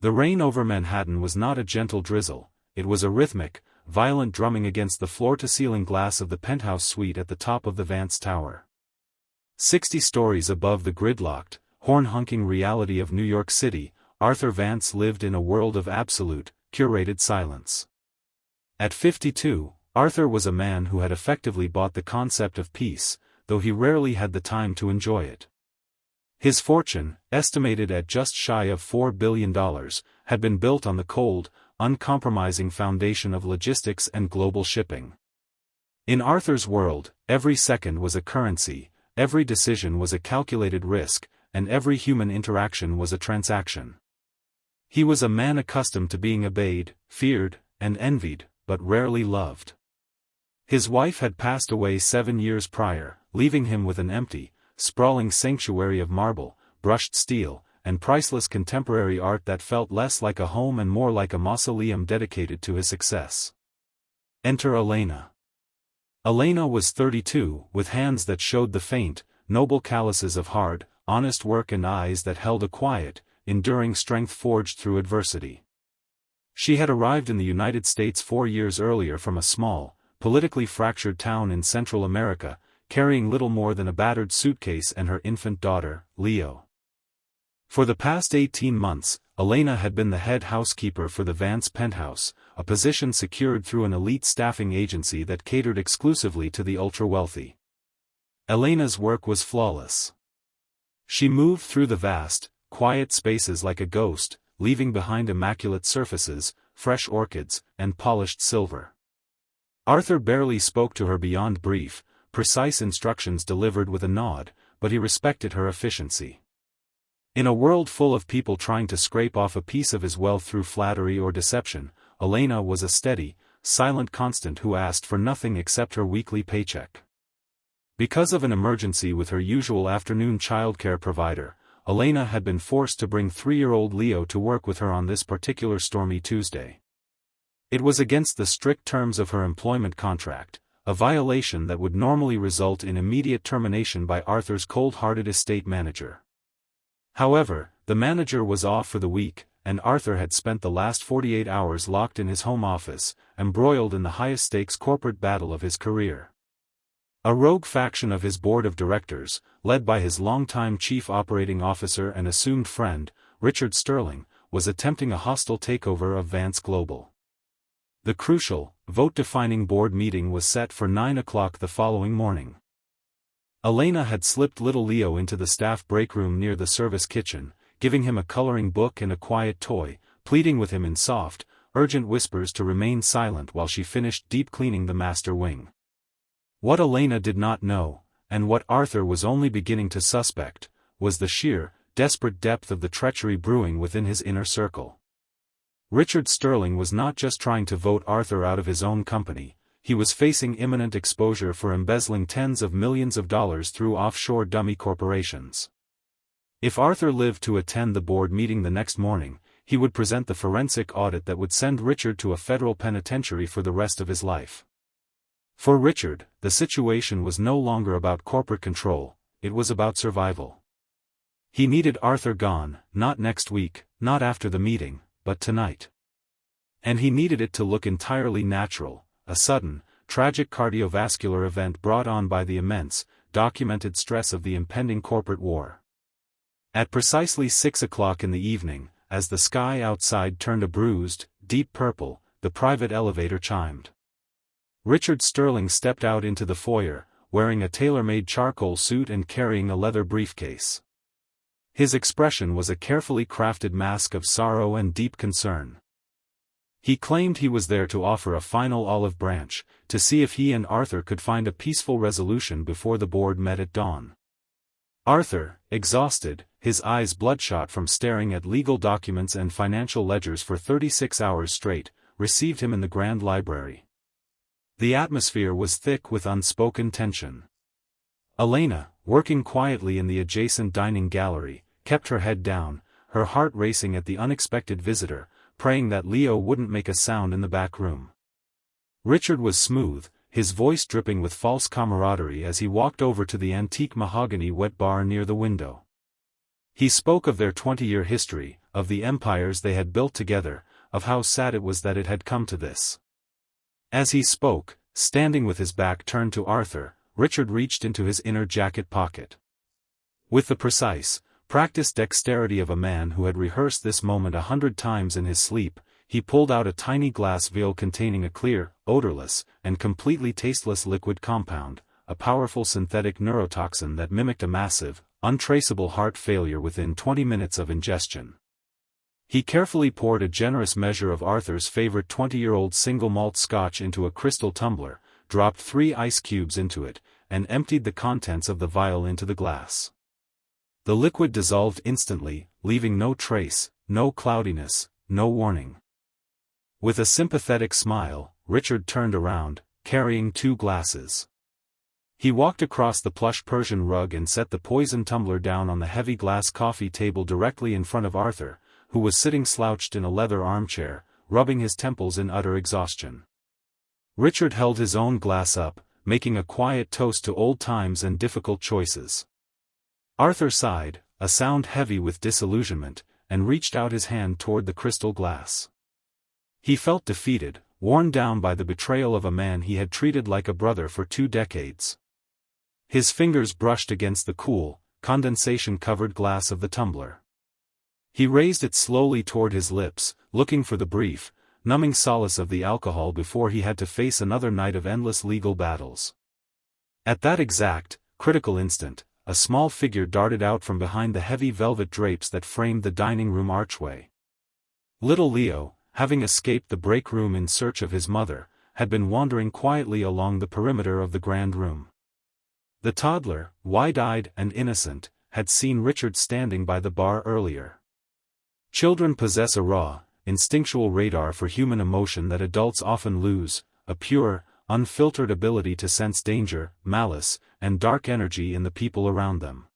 The rain over Manhattan was not a gentle drizzle, it was a rhythmic, violent drumming against the floor-to-ceiling glass of the penthouse suite at the top of the Vance Tower. 60 stories above the gridlocked, horn-honking reality of New York City, Arthur Vance lived in a world of absolute, curated silence. At 52, Arthur was a man who had effectively bought the concept of peace, though he rarely had the time to enjoy it. His fortune, estimated at just shy of $4 billion, had been built on the cold, uncompromising foundation of logistics and global shipping. In Arthur's world, every second was a currency, every decision was a calculated risk, and every human interaction was a transaction. He was a man accustomed to being obeyed, feared, and envied, but rarely loved. His wife had passed away 7 years prior, leaving him with an empty, sprawling sanctuary of marble, brushed steel, and priceless contemporary art that felt less like a home and more like a mausoleum dedicated to his success. Enter Elena. Elena was 32, with hands that showed the faint, noble calluses of hard, honest work and eyes that held a quiet, enduring strength forged through adversity. She had arrived in the United States 4 years earlier from a small, politically fractured town in Central America, carrying little more than a battered suitcase and her infant daughter, Leo. For the past 18 months, Elena had been the head housekeeper for the Vance penthouse, a position secured through an elite staffing agency that catered exclusively to the ultra-wealthy. Elena's work was flawless. She moved through the vast, quiet spaces like a ghost, leaving behind immaculate surfaces, fresh orchids, and polished silver. Arthur barely spoke to her beyond brief, precise instructions delivered with a nod, but he respected her efficiency. In a world full of people trying to scrape off a piece of his wealth through flattery or deception, Elena was a steady, silent constant who asked for nothing except her weekly paycheck. Because of an emergency with her usual afternoon childcare provider, Elena had been forced to bring 3-year-old Leo to work with her on this particular stormy Tuesday. It was against the strict terms of her employment contract, a violation that would normally result in immediate termination by Arthur's cold-hearted estate manager. However, the manager was off for the week, and Arthur had spent the last 48 hours locked in his home office, embroiled in the highest-stakes corporate battle of his career. A rogue faction of his board of directors, led by his longtime chief operating officer and assumed friend, Richard Sterling, was attempting a hostile takeover of Vance Global. The crucial, vote-defining board meeting was set for 9 o'clock the following morning. Elena had slipped little Leo into the staff break room near the service kitchen, giving him a coloring book and a quiet toy, pleading with him in soft, urgent whispers to remain silent while she finished deep cleaning the master wing. What Elena did not know, and what Arthur was only beginning to suspect, was the sheer, desperate depth of the treachery brewing within his inner circle. Richard Sterling was not just trying to vote Arthur out of his own company, he was facing imminent exposure for embezzling tens of millions of dollars through offshore dummy corporations. If Arthur lived to attend the board meeting the next morning, he would present the forensic audit that would send Richard to a federal penitentiary for the rest of his life. For Richard, the situation was no longer about corporate control, it was about survival. He needed Arthur gone, not next week, not after the meeting, but tonight. And he needed it to look entirely natural, a sudden, tragic cardiovascular event brought on by the immense, documented stress of the impending corporate war. At precisely 6 o'clock in the evening, as the sky outside turned a bruised, deep purple, the private elevator chimed. Richard Sterling stepped out into the foyer, wearing a tailor-made charcoal suit and carrying a leather briefcase. His expression was a carefully crafted mask of sorrow and deep concern. He claimed he was there to offer a final olive branch, to see if he and Arthur could find a peaceful resolution before the board met at dawn. Arthur, exhausted, his eyes bloodshot from staring at legal documents and financial ledgers for 36 hours straight, received him in the grand library. The atmosphere was thick with unspoken tension. Elena, working quietly in the adjacent dining gallery, kept her head down, her heart racing at the unexpected visitor, praying that Leo wouldn't make a sound in the back room. Richard was smooth, his voice dripping with false camaraderie as he walked over to the antique mahogany wet bar near the window. He spoke of their 20-year history, of the empires they had built together, of how sad it was that it had come to this. As he spoke, standing with his back turned to Arthur, Richard reached into his inner jacket pocket. With the precise, practiced dexterity of a man who had rehearsed this moment 100 times in his sleep, he pulled out a tiny glass vial containing a clear, odorless, and completely tasteless liquid compound, a powerful synthetic neurotoxin that mimicked a massive, untraceable heart failure within 20 minutes of ingestion. He carefully poured a generous measure of Arthur's favorite 20-year-old single malt scotch into a crystal tumbler, dropped 3 ice cubes into it, and emptied the contents of the vial into the glass. The liquid dissolved instantly, leaving no trace, no cloudiness, no warning. With a sympathetic smile, Richard turned around, carrying 2 glasses. He walked across the plush Persian rug and set the poison tumbler down on the heavy glass coffee table directly in front of Arthur, who was sitting slouched in a leather armchair, rubbing his temples in utter exhaustion. Richard held his own glass up, making a quiet toast to old times and difficult choices. Arthur sighed, a sound heavy with disillusionment, and reached out his hand toward the crystal glass. He felt defeated, worn down by the betrayal of a man he had treated like a brother for 2 decades. His fingers brushed against the cool, condensation-covered glass of the tumbler. He raised it slowly toward his lips, looking for the brief, numbing solace of the alcohol before he had to face another night of endless legal battles. At that exact, critical instant, a small figure darted out from behind the heavy velvet drapes that framed the dining room archway. Little Leo, having escaped the break room in search of his mother, had been wandering quietly along the perimeter of the grand room. The toddler, wide-eyed and innocent, had seen Richard standing by the bar earlier. Children possess a raw, instinctual radar for human emotion that adults often lose, a pure, unfiltered ability to sense danger, malice, and dark energy in the people around them.